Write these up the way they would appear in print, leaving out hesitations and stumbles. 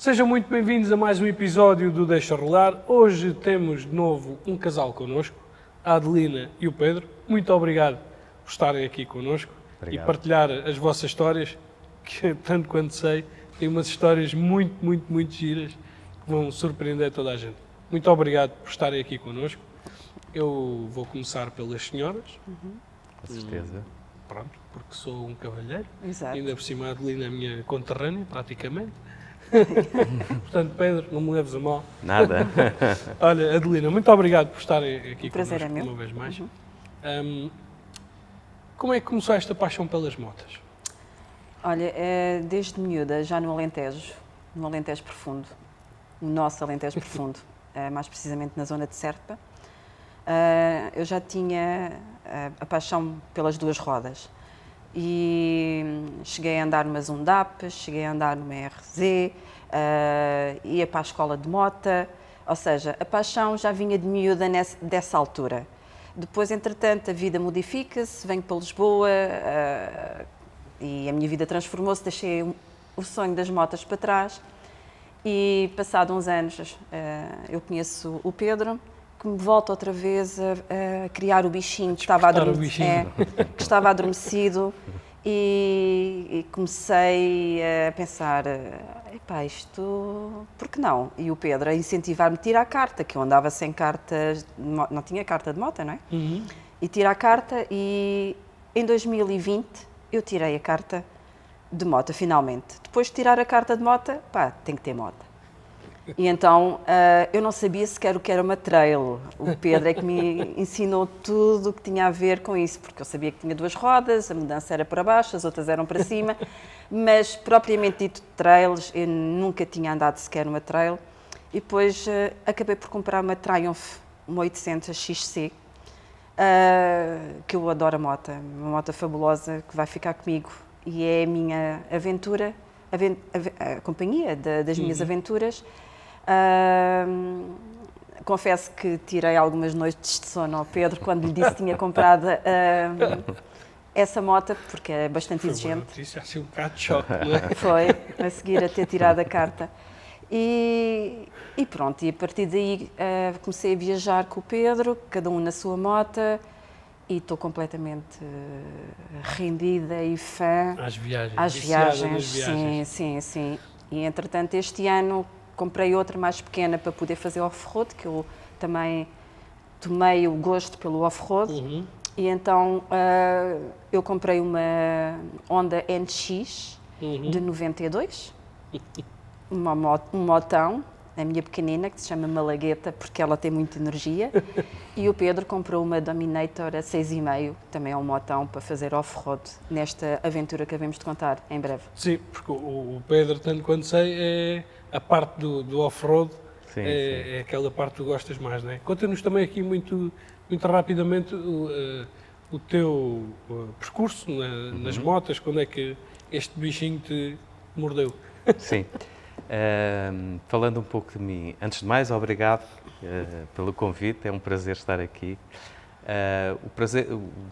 Sejam muito bem-vindos a mais um episódio do Deixa Rolar. Hoje temos de novo um casal connosco, a Adelina e o Pedro. Muito obrigado por estarem aqui connosco e partilhar as vossas histórias, que tanto quanto sei, têm umas histórias muito giras que vão surpreender toda a gente. Muito obrigado por estarem aqui connosco. Eu vou começar pelas senhoras. Com certeza. Pronto, porque sou um cavalheiro. Exato. Ainda por cima a Adelina é a minha conterrânea, praticamente. Portanto, Pedro, não me leves a mal. Nada. Olha, Adelina, muito obrigado por estarem aqui Prazer connosco é meu. uma vez mais. Como é que começou esta paixão pelas motas? Olha, desde miúda, já no Alentejo profundo, no nosso Alentejo profundo, mais precisamente na zona de Serpa, eu já tinha a paixão pelas duas rodas. E cheguei a andar numas Undaps, cheguei a andar numa RZ, ia para a escola de mota, ou seja, a paixão já vinha de miúda dessa altura. Depois, entretanto, a vida modifica-se, venho para Lisboa e a minha vida transformou-se, deixei o sonho das motas para trás e, passado uns anos, eu conheço o Pedro, que me volta outra vez a criar o bichinho que estava adormecido e comecei a pensar, epá, isto, por que não? E o Pedro a incentivar-me a tirar a carta, que eu andava sem carta, não tinha carta de moto, não é? Uhum. E tirar a carta e em 2020 eu tirei a carta de moto, finalmente. Depois de tirar a carta de moto, pá, tem que ter moto. E então eu não sabia sequer o que era uma trail. O Pedro é que me ensinou tudo o que tinha a ver com isso, porque eu sabia que tinha duas rodas, a mudança era para baixo, as outras eram para cima, mas propriamente dito trails, eu nunca tinha andado sequer numa trail. E depois acabei por comprar uma Triumph, uma 800 XC, que eu adoro a moto, uma moto fabulosa que vai ficar comigo e é a minha aventura, a companhia das minhas aventuras. Confesso que tirei algumas noites de sono ao Pedro quando lhe disse que tinha comprado essa moto, porque é bastante exigente. Foi uma notícia assim um bocado de choque, não é? Foi, a seguir a ter tirado a carta. E pronto, e a partir daí comecei a viajar com o Pedro, cada um na sua moto, e estou completamente rendida e fã Às viagens. às viciada nas viagens. Sim. E entretanto este ano comprei outra mais pequena para poder fazer off-road, que eu também tomei o gosto pelo off-road. Uhum. E então eu comprei uma Honda NX de 92, um motão, a minha pequenina, que se chama Malagueta, porque ela tem muita energia. E o Pedro comprou uma Dominator a 6,5, também é um motão para fazer off-road, nesta aventura que havemos de contar em breve. Sim, porque o Pedro, tanto quanto sei, é a parte do off-road, é aquela parte que tu gostas mais, não é? Conta-nos também aqui muito rapidamente o teu percurso nas motas, quando é que este bichinho te mordeu? Sim. Falando um pouco de mim, antes de mais, obrigado pelo convite, é um prazer estar aqui.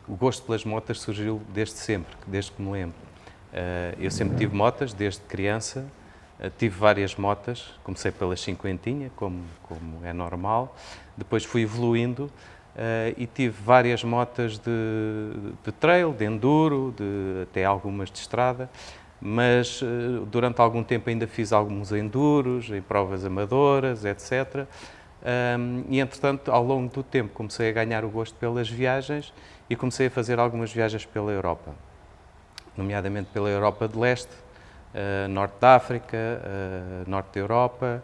O gosto pelas motas surgiu desde sempre, desde que me lembro. Eu sempre tive motas, desde criança, tive várias motas, comecei pelas cinquentinha, como é normal, depois fui evoluindo e tive várias motas de trail, de enduro, até algumas de estrada. Mas durante algum tempo ainda fiz alguns enduros, em provas amadoras, etc. E entretanto, ao longo do tempo, comecei a ganhar o gosto pelas viagens e comecei a fazer algumas viagens pela Europa, nomeadamente pela Europa de Leste, Norte da África, Norte da Europa,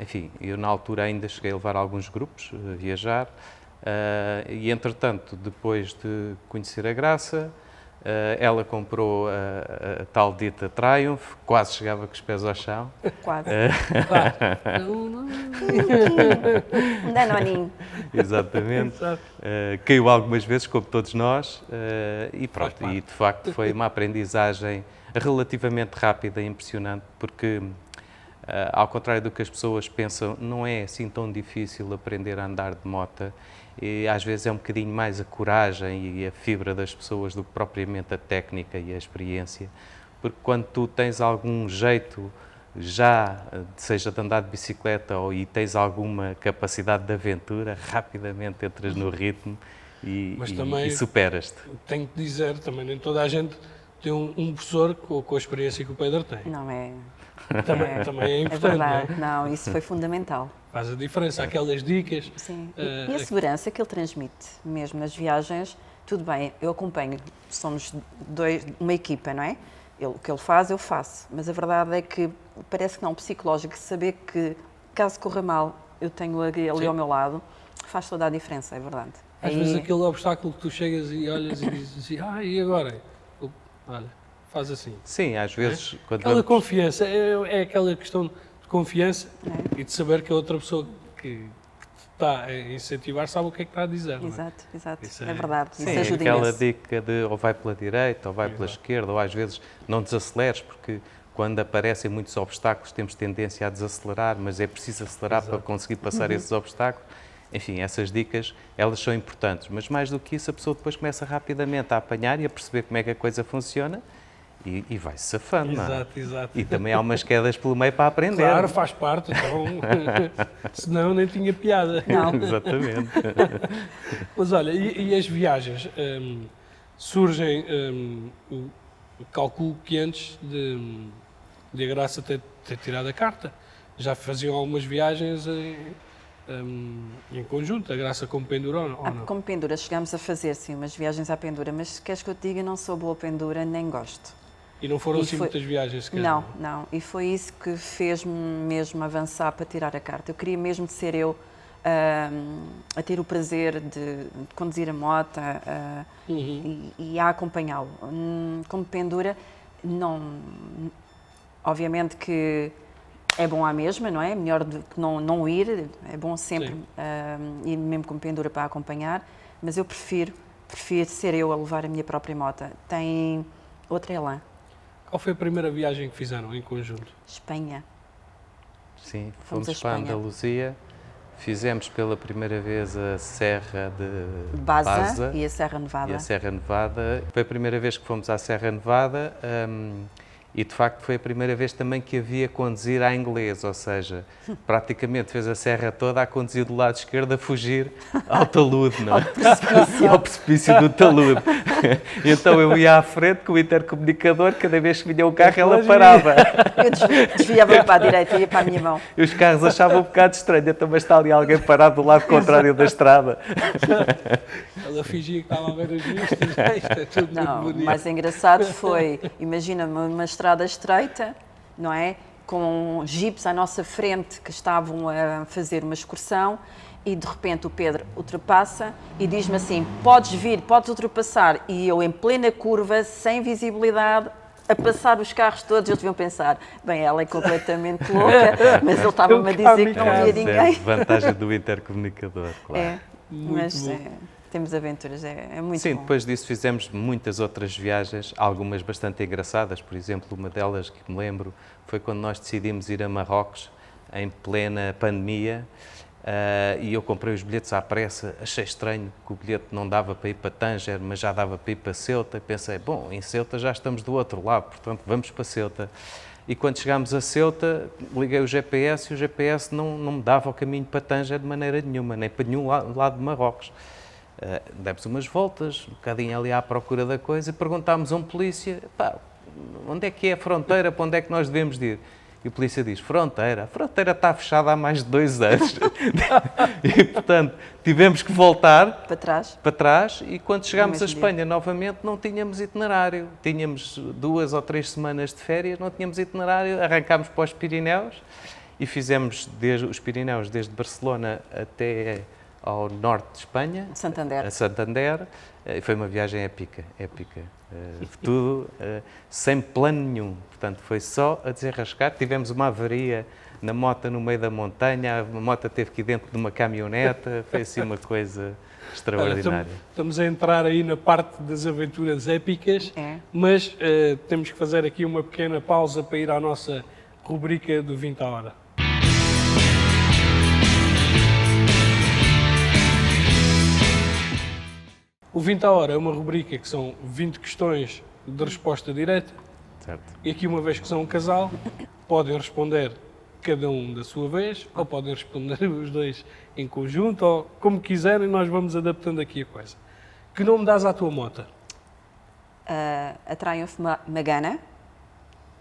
enfim, eu na altura ainda cheguei a levar alguns grupos a viajar e entretanto, depois de conhecer a Graça, ela comprou a tal dita Triumph, quase chegava com os pés ao chão. Quase. Um danoninho. Exatamente. Caiu algumas vezes, como todos nós, e pronto. E de facto foi uma aprendizagem relativamente rápida e impressionante, porque, ao contrário do que as pessoas pensam, não é assim tão difícil aprender a andar de moto. E às vezes é um bocadinho mais a coragem e a fibra das pessoas do que propriamente a técnica e a experiência, porque quando tu tens algum jeito seja de andar de bicicleta e tens alguma capacidade de aventura, rapidamente entras no ritmo Mas e também superas-te. tenho que dizer, também nem toda a gente tem um professor com a experiência que o Pedro tem. Não é. Também é É importante, não é? verdade. Não, isso foi fundamental. Faz a diferença, aquelas dicas. Sim. eh, E a segurança que ele transmite, mesmo nas viagens, tudo bem, eu acompanho, somos uma equipa, não é? O que ele faz, eu faço. Mas a verdade é que parece que não, psicológico, saber que, caso corra mal, eu tenho ali Sim. ao meu lado, faz toda a diferença, é verdade. Às vezes aquele obstáculo que tu chegas e olhas e dizes assim, e agora? Olha, faz assim. Sim, às vezes, quando Aquela vamos... confiança, é aquela questão de confiança e de saber que a outra pessoa que te está a incentivar sabe o que é que está a dizer. Não é? Exato, exato. Isso É verdade, Sim, isso ajuda aquela imenso. dica de ou vai pela direita ou vai pela Exato. esquerda, ou às vezes não desaceleres, porque quando aparecem muitos obstáculos temos tendência a desacelerar, mas é preciso acelerar Exato. para conseguir passar esses obstáculos. Enfim, essas dicas, elas são importantes, mas mais do que isso, a pessoa depois começa rapidamente a apanhar e a perceber como é que a coisa funciona e vai-se safando, não é? Exato, exato. E também há umas quedas pelo meio para aprender. Claro, faz parte, então, senão nem tinha piada. Não. Exatamente. Mas olha, e as viagens surgem, calculo que antes de a Graça ter tirado a carta, já faziam algumas viagens em conjunto, a Graça como pendura ou não? Como pendura, chegámos a fazer, sim, umas viagens à pendura, mas se queres que eu te diga, não sou boa pendura, nem gosto. E não foram E assim foi- muitas viagens sequer? Não, não. E foi isso que fez-me mesmo avançar para tirar a carta. Eu queria mesmo ser eu a ter o prazer de conduzir a moto e a acompanhá-lo. Como pendura, não. Obviamente que é bom à mesma, não é? Melhor do que não ir, é bom sempre Sim. ir mesmo como pendura para acompanhar, mas eu prefiro ser eu a levar a minha própria moto. Tem outra elan. Qual foi a primeira viagem que fizeram em conjunto? Espanha. Sim, Fomos fomos a para a Espanha. Andaluzia, fizemos pela primeira vez a Serra de Baza e a Serra Nevada. e a Serra Nevada. Foi a primeira vez que fomos à Serra Nevada e, de facto, foi a primeira vez também que havia conduzir à inglês, ou seja, praticamente fez a serra toda a conduzir do lado esquerdo a fugir ao talude, não é? Ao precipício do talude. Então eu ia à frente com o intercomunicador, cada vez que vinha um carro ela parava. Eu desviava para a direita e ia para a minha mão. E os carros achavam um bocado estranho, então, mas está ali alguém parado do lado contrário da estrada. Ela fingia que estava a ver as vistas, isto é tudo Não, muito o bonito. mais engraçado foi, imagina uma estrada estreita, não é? Com jipes à nossa frente que estavam a fazer uma excursão e de repente o Pedro ultrapassa e diz-me assim, podes vir, podes ultrapassar. E eu em plena curva, sem visibilidade, a passar os carros todos, eles deviam pensar, bem, ela é completamente louca, mas ele estava-me a dizer que não havia Essa é a ninguém. vantagem do intercomunicador, claro. É, Muito mas bom. temos aventuras, é muito Sim, bom. depois disso fizemos muitas outras viagens, algumas bastante engraçadas. Por exemplo, uma delas que me lembro foi quando nós decidimos ir a Marrocos em plena pandemia e eu comprei os bilhetes à pressa. Achei estranho que o bilhete não dava para ir para Tanger, mas já dava para ir para Ceuta. Pensei, bom, em Ceuta já estamos do outro lado, portanto vamos para Ceuta. E quando chegámos a Ceuta, liguei o GPS e o GPS não me dava o caminho para Tanger de maneira nenhuma, nem para nenhum lado de Marrocos. Demos umas voltas, um bocadinho ali à procura da coisa, e perguntámos a um polícia, pá, onde é que é a fronteira, para onde é que nós devemos de ir? E o polícia diz, fronteira? A fronteira está fechada há mais de 2 anos. E, portanto, tivemos que voltar Para trás, e quando chegámos a mesmo Espanha novamente não tínhamos itinerário. Tínhamos 2 ou 3 semanas de férias, não tínhamos itinerário, arrancámos para os Pirineus e fizemos os Pirineus desde Barcelona até ao norte de Espanha, Santander. a Santander. Foi uma viagem épica. Tudo sem plano nenhum. Portanto, foi só a desenrascar. Tivemos uma avaria na moto no meio da montanha, a moto teve que ir dentro de uma caminhoneta. Foi assim uma coisa Olha, extraordinária. estamos a entrar aí na parte das aventuras épicas, É. mas temos que fazer aqui uma pequena pausa para ir à nossa rubrica do 20 à hora. O 20 à hora é uma rubrica que são 20 questões de resposta direta Certo. e aqui uma vez que são um casal, podem responder cada um da sua vez, ou podem responder os dois em conjunto, ou como quiserem, nós vamos adaptando aqui a coisa. Que nome dás à tua moto? A Triumph Magana,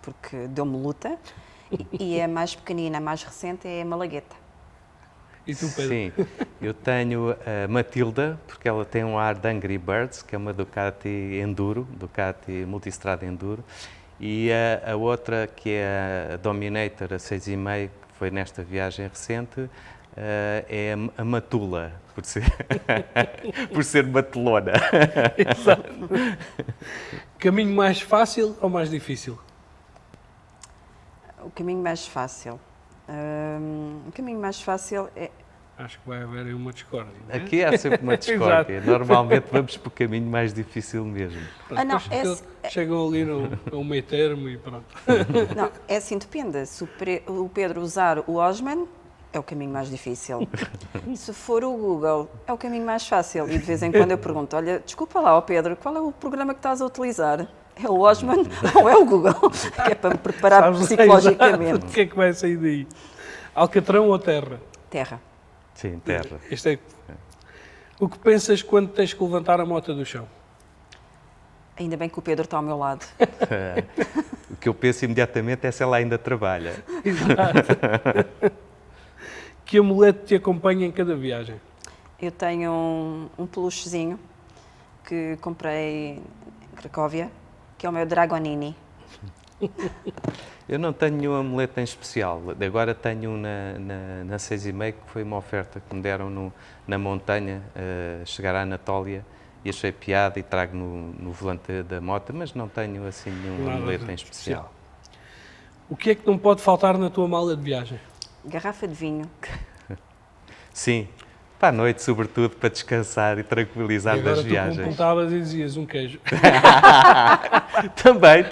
porque deu-me luta, e a mais pequenina, a mais recente, é a Malagueta. E tu, Pedro? Sim, eu tenho a Matilda, porque ela tem um ar de Angry Birds, que é uma Ducati Enduro, Ducati Multistrada Enduro, e a outra, que é a Dominator, a 6,5, que foi nesta viagem recente, é a Matula, por ser, por ser matelona. Exato. Caminho mais fácil ou mais difícil? O caminho mais fácil. O caminho mais fácil é... Acho que vai haver aí uma discórdia. Não é? Aqui há sempre uma discórdia. Normalmente vamos para o caminho mais difícil mesmo. Pronto, não, depois chegam ali no meio termo e pronto. Não, é assim, depende. Se o Pedro usar o Osman, é o caminho mais difícil. Se for o Google, é o caminho mais fácil. E de vez em quando eu pergunto, olha, desculpa lá, ó Pedro, qual é o programa que estás a utilizar? É o Osman ou é o Google? Que é para me preparar Sabes psicologicamente. exato o que é que vai sair daí? Alcatrão ou terra? Terra. Sim, terra. Este é... O que pensas quando tens que levantar a moto do chão? Ainda bem que o Pedro está ao meu lado. O que eu penso imediatamente é se ela ainda trabalha. Exato. Que amuleto te acompanha em cada viagem? Eu tenho um peluchezinho que comprei em Cracóvia, que é o meu Dragonini. Eu não tenho nenhum amuleto em especial. Agora tenho um na 6,5, que foi uma oferta que me deram na montanha, chegar à Anatólia, e achei piada e trago no volante da moto, mas não tenho assim nenhum Nada amuleto de em especial. O que é que não pode faltar na tua mala de viagem? Garrafa de vinho. Sim, para a noite, sobretudo, para descansar e tranquilizar E agora das tu viagens. completavas e dizias um queijo. Também,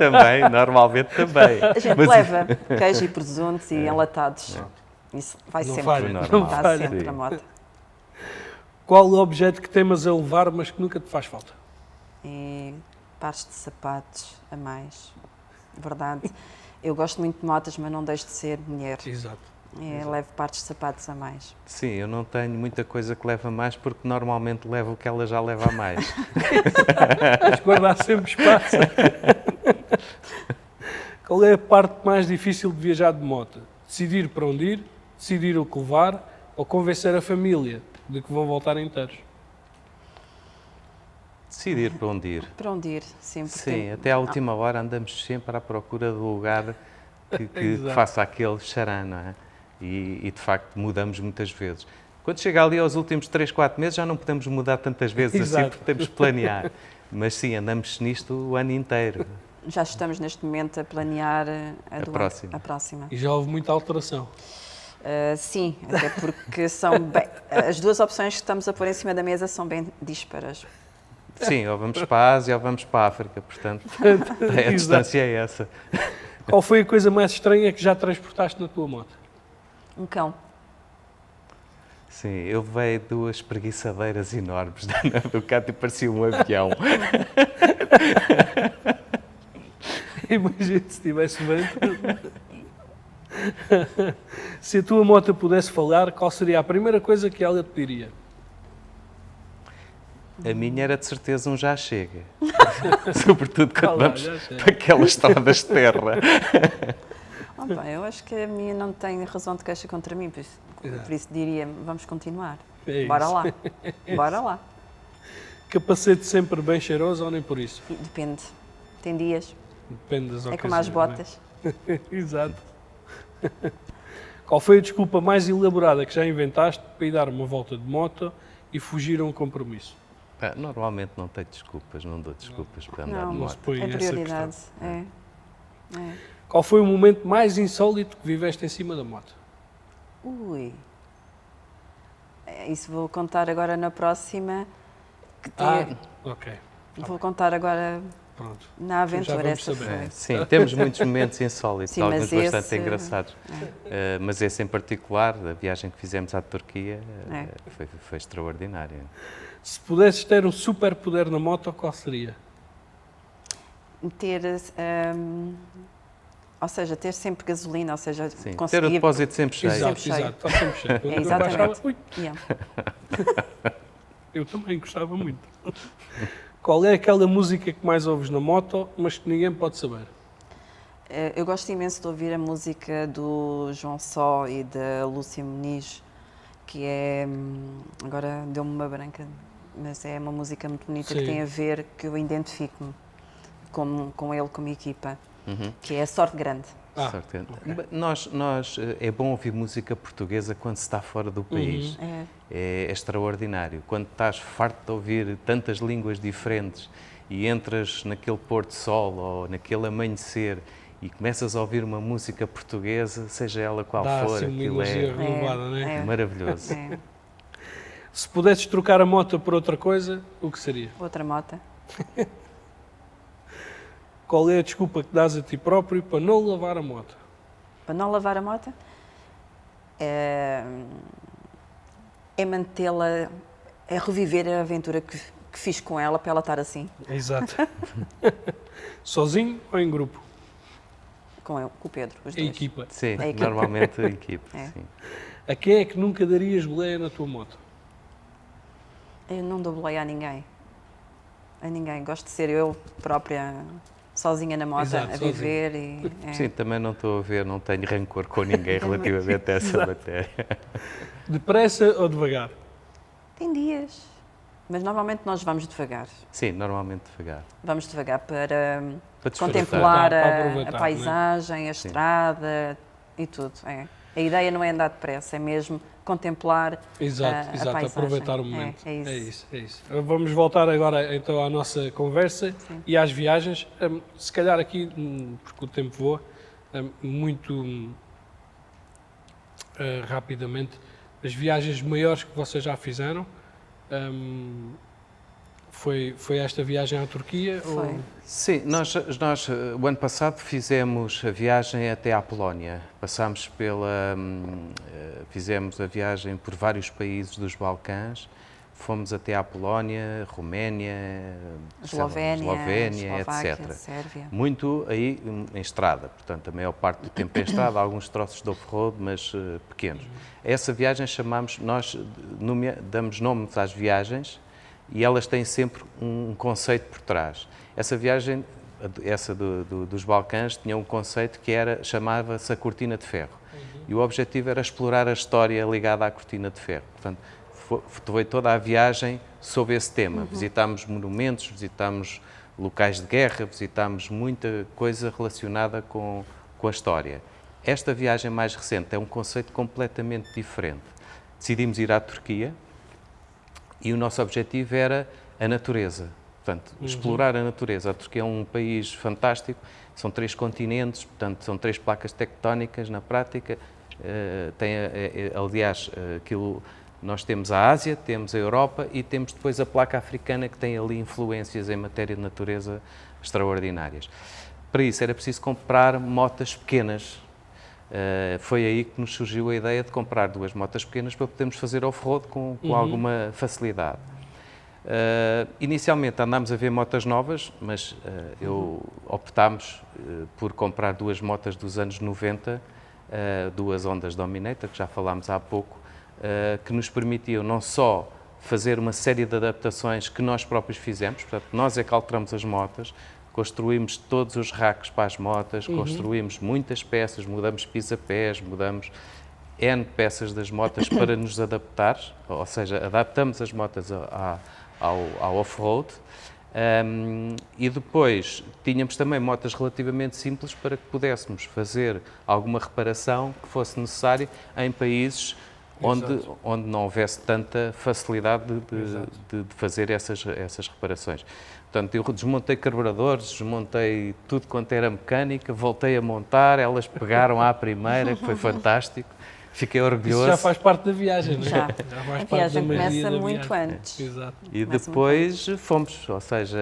normalmente também. A gente Mas- leva queijo e presuntos e enlatados. Isso vai Não sempre. falha, não Está falha. sempre Sim. a moto. Qual o objeto que temas a levar, mas que nunca te faz falta? E pares de sapatos a mais. Verdade. Eu gosto muito de motas, mas não deixo de ser mulher. Exato. Levo partes de sapatos a mais. Sim, eu não tenho muita coisa que leva a mais, porque normalmente levo o que ela já leva a mais. Mas guardar sempre espaço. Qual é a parte mais difícil de viajar de moto? Decidir para onde ir, decidir o que levar ou convencer a família de que vão voltar inteiros? Decidir para onde ir. Para onde ir, sempre. Sim, até à última hora andamos sempre à procura do lugar que Exato. faça aquele charan, não é? E de facto mudamos muitas vezes. Quando chega ali aos últimos 3, 4 meses já não podemos mudar tantas vezes assim, Exato. porque temos de planear. Mas sim, andamos nisto o ano inteiro. Já estamos neste momento a planear do próxima. a próxima. E já houve muita alteração. Sim, até porque são bem, as duas opções que estamos a pôr em cima da mesa são bem dísparas. Sim, ou vamos para a Ásia ou vamos para a África, portanto, a distância é essa. Qual foi a coisa mais estranha que já transportaste na tua moto? Um cão. Sim, eu veio 2 preguiçadeiras enormes da Ducati, parecia um avião. Imagina se estivesse bem. Se a tua moto pudesse falar, qual seria a primeira coisa que ela te diria? A minha era de certeza um já chega. Sobretudo quando Olá, vamos já chega. para aquelas estradas de terra. Bem, eu acho que a minha não tem razão de queixa contra mim, por Exato. isso diria, vamos continuar. É Bora isso. lá. Bora lá. Capacete sempre bem cheiroso ou nem por isso? Depende. Tem dias. Depende das É ocasiões. como as botas. não é? Exato. Qual foi a desculpa mais elaborada que já inventaste para ir dar uma volta de moto e fugir a um compromisso? Normalmente não tenho desculpas, não dou desculpas para andar Não, de Não se moto. põe É essa prioridade. questão. É. Qual foi o momento mais insólito que viveste em cima da moto? Ui. Isso vou contar agora na próxima. Ok. Vou contar agora Pronto. na aventura. vamos Essa saber. foi. Sim, temos muitos momentos insólitos, Sim, alguns mas bastante esse- engraçados. Mas esse em particular, a viagem que fizemos à Turquia, foi extraordinário. Se pudesses ter um superpoder na moto, qual seria? Ter Ou seja, ter sempre gasolina, ou seja, Sim, ter o conseguir... depósito sempre cheio. Exato, cheio. exato, está sempre cheio. É, Eu exatamente. achava- ui, Yeah. eu também gostava muito. Qual é aquela música que mais ouves na moto, mas que ninguém pode saber? Eu gosto imenso de ouvir a música do João Só e da Lúcia Muniz, que é... Agora deu-me uma branca, mas é uma música muito bonita que Sim. tem a ver, que eu identifico-me com ele, como equipa, Uhum. que é a Sorte Grande. Sorte. Nós, é bom ouvir música portuguesa quando se está fora do país. É extraordinário. Quando estás farto de ouvir tantas línguas diferentes e entras naquele pôr do sol ou naquele amanhecer e começas a ouvir uma música portuguesa, seja ela qual Dá for, assim uma aquilo energia renovada, não é? maravilhoso. É. Se pudesses trocar a moto por outra coisa, o que seria? Outra moto. Qual é a desculpa que dás a ti próprio para não lavar a moto? Para não lavar a moto, é mantê-la, é reviver a aventura que fiz com ela para ela estar assim, Exato. Sozinho ou em grupo? com o Pedro, os A dois. equipa. Sim, A equipe. normalmente a equipe. É. Sim. A quem é que nunca darias boleia na tua moto? Eu não dou boleia a ninguém. A ninguém. Gosto de ser eu própria, sozinha na moto, Exato, a sozinha. viver. E, Sim, também não estou a ver, não tenho rancor com ninguém relativamente a essa Exato. matéria. Depressa ou devagar? Tem dias. Mas normalmente nós vamos devagar. Sim, normalmente devagar. Vamos devagar para Para desfrutar. contemplar Para a aproveitar, paisagem, a Sim. estrada e tudo. É. A ideia não é andar depressa, é mesmo contemplar Exato, a exato, paisagem. aproveitar o momento. É isso. É isso, é isso. Vamos voltar agora então à nossa conversa Sim. e às viagens. Se calhar aqui, porque o tempo voa, muito rapidamente, as viagens maiores que vocês já fizeram, foi esta viagem à Turquia? Foi. Ou... Sim, nós o ano passado fizemos a viagem até à Polónia. Passámos fizemos a viagem por vários países dos Balcãs. Fomos até à Polónia, Roménia, Eslovénia, Eslováquia, etc. Sérvia. Muito aí em estrada, portanto, a maior parte do tempo em estrada, alguns troços de off-road, mas pequenos. Essa viagem nós damos nomes às viagens e elas têm sempre um conceito por trás. Essa viagem, essa dos Balcãs, tinha um conceito que chamava-se a Cortina de Ferro. E o objetivo era explorar a história ligada à Cortina de Ferro. Portanto, foi toda a viagem sob esse tema. Visitámos monumentos, visitámos locais de guerra, visitámos muita coisa relacionada com a história. Esta viagem mais recente é um conceito completamente diferente. Decidimos ir à Turquia e o nosso objetivo era a natureza. Portanto, explorar a natureza. A Turquia é um país fantástico, são 3 continentes, portanto, são 3 placas tectónicas na prática. Aliás, nós temos a Ásia, temos a Europa e temos depois a placa africana que tem ali influências em matéria de natureza extraordinárias. Para isso era preciso comprar motas pequenas. Foi aí que nos surgiu a ideia de comprar 2 motas pequenas para podermos fazer off-road com alguma facilidade. Inicialmente andámos a ver motas novas, mas optámos por comprar 2 motas dos anos 90, 2 Hondas Dominator, que já falámos há pouco, que nos permitiam não só fazer uma série de adaptações que nós próprios fizemos, portanto, nós é que alteramos as motas, construímos todos os racks para as motas, construímos muitas peças, mudamos pisa-pés, mudamos N peças das motas para nos adaptar, ou seja, adaptamos as motas ao off-road. E depois tínhamos também motas relativamente simples para que pudéssemos fazer alguma reparação que fosse necessária em países onde não houvesse tanta facilidade de fazer essas reparações. Portanto, eu desmontei carburadores, desmontei tudo quanto era mecânica, voltei a montar, elas pegaram à primeira, que foi fantástico. Fiquei orgulhoso. Isso já faz parte da viagem, não é? Já. faz A parte viagem da magia começa da muito viagem. antes. Exato. E Começa depois fomos, ou seja,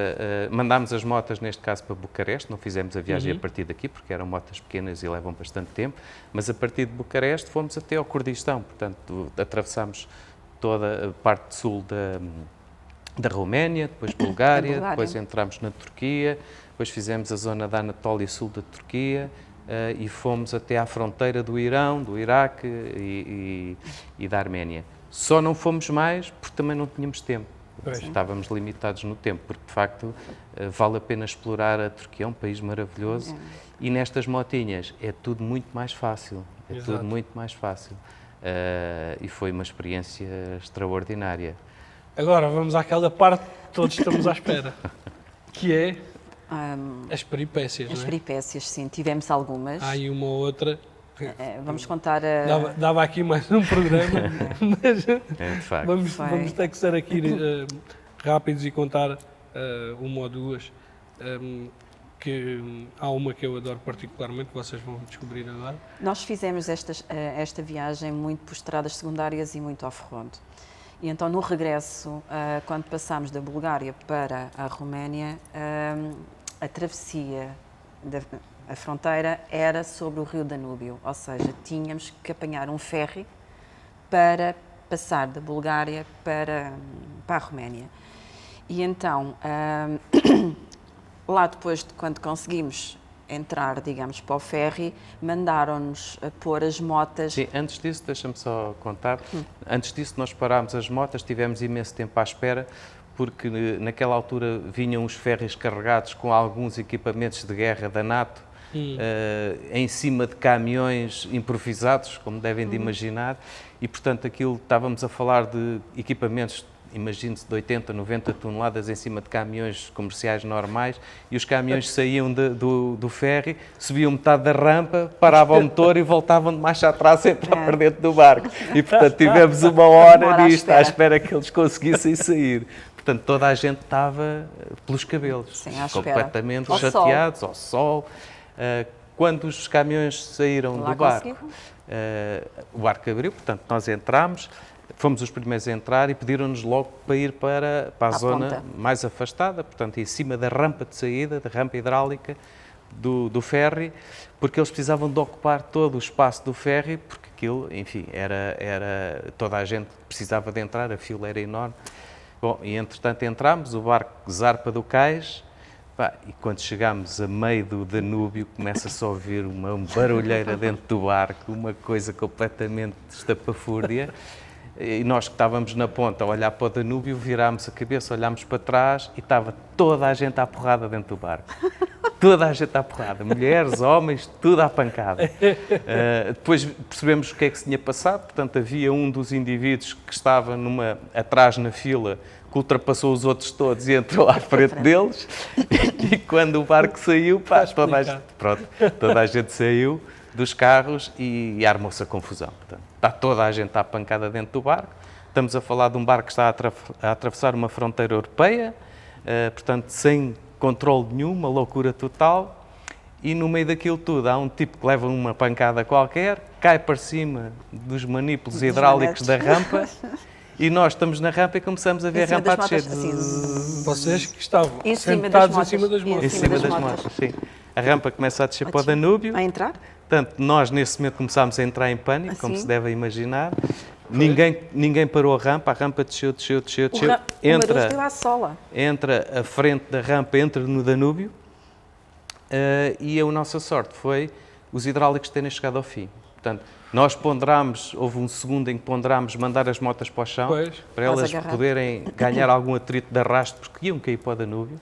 mandámos as motas, neste caso, para Bucareste, não fizemos a viagem a partir daqui, porque eram motas pequenas e levam bastante tempo, mas a partir de Bucareste fomos até ao Kurdistão, portanto, atravessámos toda a parte sul da Roménia, depois Bulgária, depois entramos na Turquia, depois fizemos a zona da Anatólia Sul da Turquia, e fomos até à fronteira do Irão, do Iraque e da Arménia. Só não fomos mais porque também não tínhamos tempo. Pois. Estávamos limitados no tempo, porque de facto vale a pena explorar a Turquia, é um país maravilhoso, e nestas motinhas é tudo muito mais fácil, Exato. tudo muito mais fácil. E foi uma experiência extraordinária. Agora vamos àquela parte que todos estamos à espera, que é as peripécias, As não é? peripécias, sim, tivemos algumas. Há aí uma ou outra. Vamos contar Dava aqui mais um programa, mas De facto. vamos ter que ser aqui rápidos e contar uma ou duas. Que há uma que eu adoro particularmente, que vocês vão descobrir agora. Nós fizemos esta viagem muito por estradas secundárias e muito off-road. E então, no regresso, quando passámos da Bulgária para a Roménia, a travessia a fronteira era sobre o rio Danúbio, ou seja, tínhamos que apanhar um ferry para passar da Bulgária para a Roménia. E então, lá depois de quando conseguimos entrar, digamos, para o ferry, mandaram-nos a pôr as motas. Sim, antes disso, deixa-me só contar, antes disso nós parámos as motas, tivemos imenso tempo à espera, porque naquela altura vinham os ferries carregados com alguns equipamentos de guerra da NATO, em cima de caminhões improvisados, como devem de imaginar, e portanto aquilo, estávamos a falar de equipamentos, imagine-se, de 80, 90 toneladas em cima de caminhões comerciais normais, e os caminhões saíam do ferry, subiam metade da rampa, paravam o motor e voltavam de marcha atrás a entrar para dentro do barco. E portanto tivemos uma hora disto à espera que eles conseguissem sair. Portanto, toda a gente estava pelos cabelos, Sim, à espera. completamente Ao chateados, ao sol. Quando os caminhões saíram Lá do barco, conseguiram? o barco abriu, portanto, nós entramos, fomos os primeiros a entrar e pediram-nos logo para ir para a zona ponta. mais afastada, portanto, em cima da rampa de saída, da rampa hidráulica do ferry, porque eles precisavam de ocupar todo o espaço do ferry, porque aquilo, enfim, era toda a gente precisava de entrar, a fila era enorme. Bom, e entretanto entramos, o barco zarpa do cais, e quando chegámos a meio do Danúbio, começa-se a ouvir uma barulheira dentro do barco, uma coisa completamente estapafúrdia. E nós que estávamos na ponta a olhar para o Danúbio, virámos a cabeça, olhámos para trás e estava toda a gente à porrada dentro do barco. Toda a gente à porrada, mulheres, homens, tudo à pancada. Depois percebemos o que é que se tinha passado, portanto havia um dos indivíduos que estava atrás na fila, que ultrapassou os outros todos e entrou à frente deles, e quando o barco saiu, toda a gente saiu dos carros e armou-se a confusão. Portanto, está toda a gente à pancada dentro do barco. Estamos a falar de um barco que está a atravessar uma fronteira europeia, portanto, sem controle nenhum, uma loucura total, e no meio daquilo tudo há um tipo que leva uma pancada qualquer, cai para cima dos manípulos hidráulicos da rampa, e nós estamos na rampa e começamos a ver a rampa a descer. Vocês que estavam Em cima sentados das em cima das motas. motas. Em cima das motas, sim. A rampa começa a descer para o Danúbio. A entrar? Portanto, nós nesse momento começámos a entrar em pânico, como Assim? se deve imaginar. Ninguém parou a rampa desceu. O Marujo deu à sola. Entra a frente da rampa, entra no Danúbio, e a nossa sorte foi os hidráulicos terem chegado ao fim. Portanto, nós ponderámos, houve um segundo em que ponderámos mandar as motas para o chão, Pois. para elas agarrar. poderem ganhar algum atrito de arrasto, porque iam cair para o Danúbio.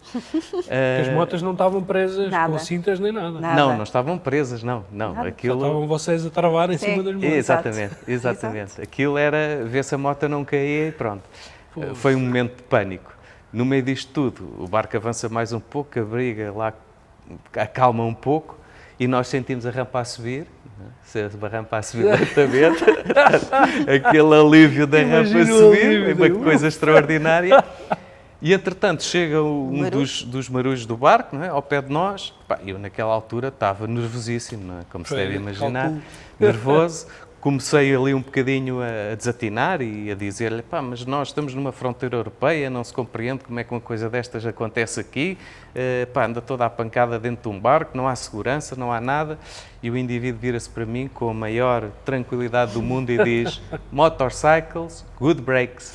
As motas não estavam presas Nada. com cintas nem nada. Nada. Não estavam presas, não. Nada. Só Aquilo... estavam vocês a travar em Sim. cima das motas. Exatamente. Exato. Aquilo era ver se a moto não caía e pronto. Foi um momento de pânico. No meio disto tudo, o barco avança mais um pouco, a briga lá acalma um pouco e nós sentimos a rampa a subir. Se a rampa a subir lentamente, aquele alívio da rampa a Imagina o subir, alívio, foi uma coisa extraordinária. E entretanto chega um Marujo. dos marujos do barco, não é? Ao pé de nós. Eu naquela altura estava nervosíssimo, não é? Como se Foi, deve imaginar, calculo. nervoso. Comecei ali um bocadinho a desatinar e a dizer-lhe, mas nós estamos numa fronteira europeia, não se compreende como é que uma coisa destas acontece aqui, anda toda a pancada dentro de um barco, não há segurança, não há nada. E o indivíduo vira-se para mim com a maior tranquilidade do mundo e diz, motorcycles, good brakes.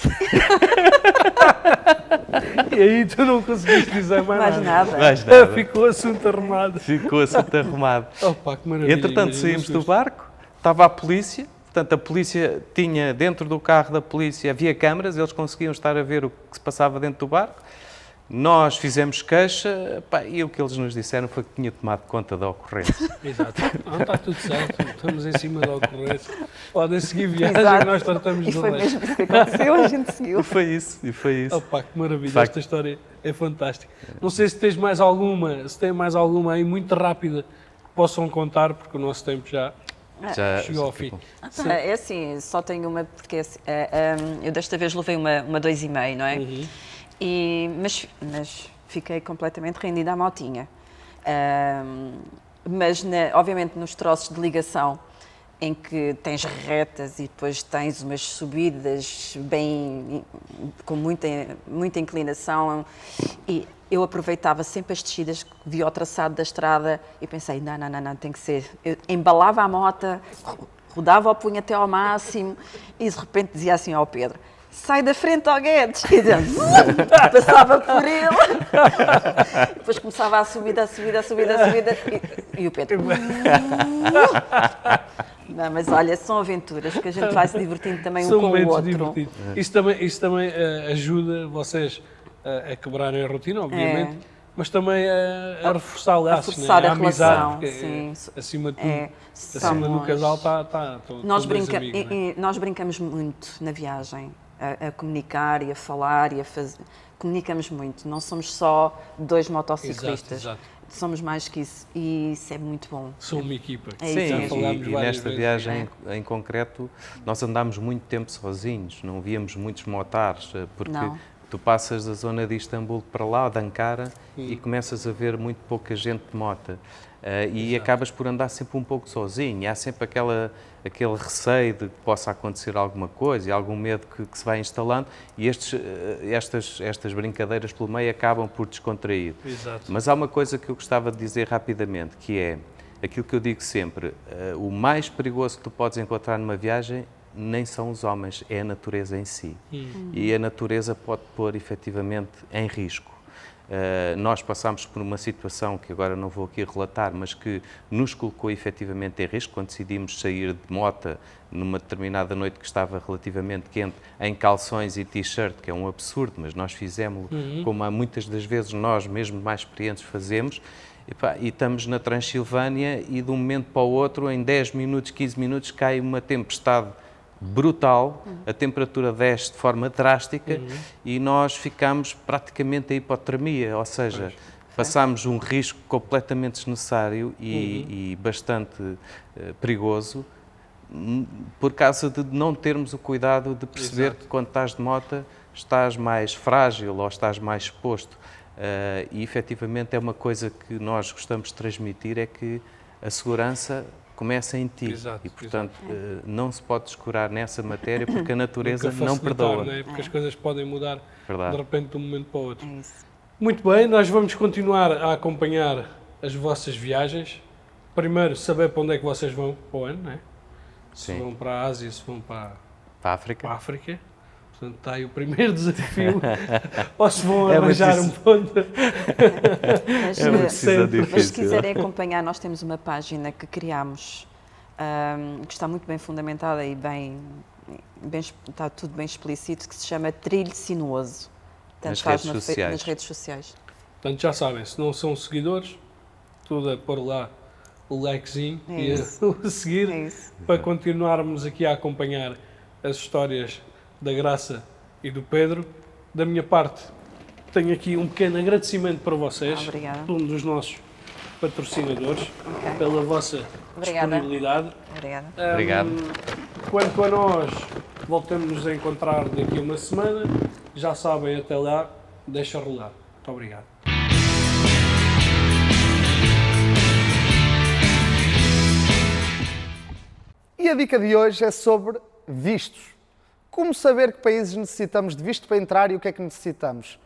E aí tu não conseguiste dizer mais Mais nada. nada. Mais nada. Ficou assunto arrumado. Ficou assunto arrumado. Opa, que maravilha. Entretanto, imagina, saímos um do susto. barco, estava a polícia, portanto, a polícia tinha, dentro do carro da polícia, havia câmaras, eles conseguiam estar a ver o que se passava dentro do barco. Nós fizemos queixa, pá, e o que eles nos disseram foi que tinha tomado conta da ocorrência. Exato. Não, está tudo certo. Estamos em cima da ocorrência. Podem seguir viagem, Exato. nós tratamos E do foi resto. mesmo isso que aconteceu, a gente seguiu. E foi isso. Opa, que maravilha. De facto. Esta história é fantástica. Não sei se tens mais alguma, se tem mais alguma aí muito rápida que possam contar, porque o nosso tempo já chegou ao fim. ficou. É assim, só tenho uma, porque eu desta vez levei uma 2,5, não é? Uhum. Mas fiquei completamente rendida à motinha. Mas, obviamente, nos troços de ligação, em que tens retas e depois tens umas subidas com muita inclinação, e eu aproveitava sempre as descidas, via o traçado da estrada e pensei, não, tem que ser. Eu embalava a moto, rodava o punho até ao máximo e de repente dizia assim ao Pedro: sai da frente ao Guedes! E passava por ele. Depois começava a subida. E o Pedro. Não, mas olha, são aventuras que a gente vai se divertindo também São um com o momentos outro. divertidos. Isso também ajuda vocês a quebrarem a rotina, obviamente, mas também a reforçar laços, reforçar né? a amizade, relação, porque sim. acima de tudo, acima Somos- do casal estão Nós, dois amigos, né? nós brincamos muito na viagem, a comunicar e a falar e a fazer. Comunicamos muito, não somos só dois motociclistas, Exato. somos mais que isso e isso é muito bom. São uma equipa. É Sim, isso Já mesmo. falámos e várias nesta vezes. viagem em concreto, nós andámos muito tempo sozinhos, não víamos muitos motares, porque Não. tu passas da zona de Istambul para lá, de Ankara, e começas a ver muito pouca gente de moto. E acabas por andar sempre um pouco sozinho, e há sempre aquele receio de que possa acontecer alguma coisa e algum medo que se vai instalando, e estas brincadeiras pelo meio acabam por descontrair. Exato. Mas há uma coisa que eu gostava de dizer rapidamente, que é aquilo que eu digo sempre: o mais perigoso que tu podes encontrar numa viagem nem são os homens, é a natureza em si. E a natureza pode pôr efetivamente em risco. Nós passámos por uma situação que agora não vou aqui relatar, mas que nos colocou efetivamente em risco quando decidimos sair de moto numa determinada noite que estava relativamente quente, em calções e t-shirt, que é um absurdo, mas nós fizemos como há muitas das vezes nós, mesmo mais experientes, fazemos. E estamos na Transilvânia e de um momento para o outro, em 10 minutos, 15 minutos, cai uma tempestade brutal, a temperatura desce de forma drástica e nós ficamos praticamente a hipotermia, ou seja, passámos um risco completamente desnecessário e bastante perigoso por causa de não termos o cuidado de perceber Exato. que quando estás de moto estás mais frágil ou estás mais exposto. E efetivamente é uma coisa que nós gostamos de transmitir, é que a segurança começa em ti. Exato, E, portanto, não se pode descurar nessa matéria porque a natureza Nunca não facilitar, perdoa. né? Porque as coisas podem mudar Verdade. de repente de um momento para o outro. É isso. Muito bem, nós vamos continuar a acompanhar as vossas viagens. Primeiro, saber para onde é que vocês vão para o ano, não é? Se Sim. vão para a Ásia, se vão para Para a África. a África. Portanto, está aí o primeiro desafio. Ou se vão É, mas arranjar isso- um ponto. Mas, É uma eh, decisão sempre. mas se difícil. quiserem acompanhar, nós temos uma página que criámos, que está muito bem fundamentada e está tudo bem explícito, que se chama Trilho Sinuoso. Nas está redes sociais. nas redes sociais. Portanto, já sabem, se não são seguidores, tudo a pôr lá o likezinho É e isso. a seguir, É isso. para continuarmos aqui a acompanhar as histórias da Graça e do Pedro. Da minha parte, tenho aqui um pequeno agradecimento para vocês, Obrigada. um dos nossos patrocinadores, Ok. pela vossa Obrigada. disponibilidade. Obrigada. Obrigado. Quanto a nós, voltamos-nos a encontrar daqui a uma semana. Já sabem, até lá, deixa rolar. Muito obrigado. E a dica de hoje é sobre vistos. Como saber que países necessitamos de visto para entrar e o que é que necessitamos?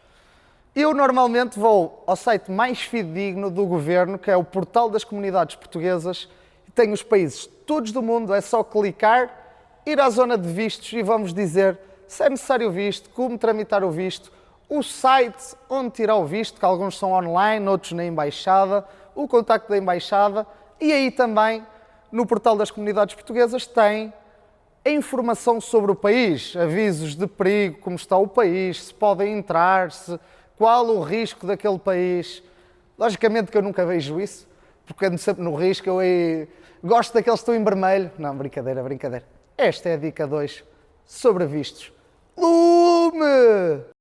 Eu normalmente vou ao site mais fidedigno do governo, que é o Portal das Comunidades Portuguesas, e tem os países todos do mundo, é só clicar, ir à zona de vistos e vamos dizer se é necessário o visto, como tramitar o visto, o site onde tirar o visto, que alguns são online, outros na embaixada, o contacto da embaixada e aí também no portal das comunidades portuguesas tem a informação sobre o país, avisos de perigo, como está o país, se podem entrar, qual o risco daquele país. Logicamente que eu nunca vejo isso, porque ando sempre no risco, eu gosto daqueles que estão em vermelho. Não, brincadeira, brincadeira. Esta é a dica 2 sobre vistos. Lume!